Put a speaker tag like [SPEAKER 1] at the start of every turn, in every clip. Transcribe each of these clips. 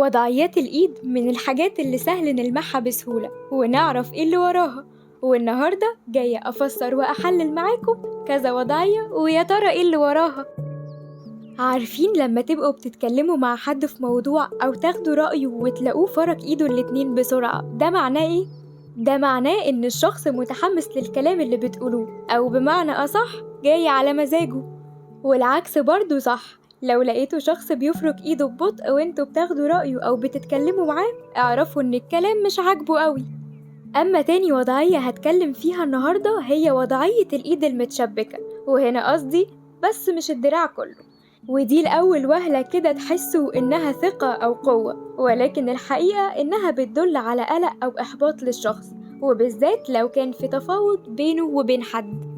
[SPEAKER 1] وضعيات الإيد من الحاجات اللي سهل نلمحها بسهولة ونعرف إيه اللي وراها، والنهاردة جاية أفسر وأحلل معاكم كذا وضعية ويا ترى إيه اللي وراها. عارفين لما تبقوا بتتكلموا مع حد في موضوع أو تاخدوا رأيه وتلاقوه فرك إيده الاتنين بسرعة، ده معناه إيه؟ ده معناه إن الشخص متحمس للكلام اللي بتقولوه، أو بمعنى أصح جاي على مزاجه. والعكس برضو صح، لو لقيتوا شخص بيفرك إيده ببطء وانتوا بتاخدوا رأيه أو بتتكلموا معاه، اعرفوا إن الكلام مش عاجبه قوي. أما تاني وضعية هتكلم فيها النهاردة هي وضعية الإيد المتشبكة، وهنا قصدي بس مش الدراع كله. ودي لأول وهلة كده تحسوا إنها ثقة أو قوة، ولكن الحقيقة إنها بتدل على قلق أو إحباط للشخص، وبالذات لو كان في تفاوض بينه وبين حد.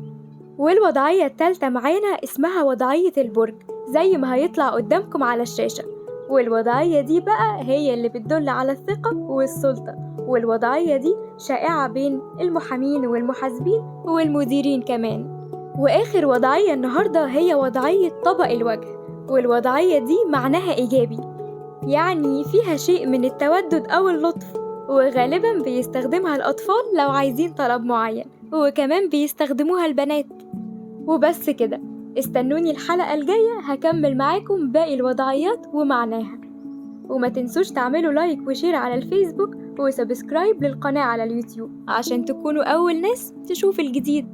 [SPEAKER 1] والوضعية التالتة معانا اسمها وضعية البرج، زي ما هيطلع قدامكم على الشاشة. والوضعية دي بقى هي اللي بتدل على الثقة والسلطة، والوضعية دي شائعة بين المحامين والمحاسبين والمديرين كمان. وآخر وضعية النهاردة هي وضعية طبق الوجه، والوضعية دي معناها إيجابي، يعني فيها شيء من التودد أو اللطف، وغالباً بيستخدمها الأطفال لو عايزين طلب معين، وكمان بيستخدموها البنات. وبس كده، استنوني الحلقة الجاية هكمل معاكم باقي الوضعيات ومعناها. وما تنسوش تعملوا لايك وشير على الفيسبوك وسبسكرايب للقناة على اليوتيوب عشان تكونوا أول ناس تشوف الجديد.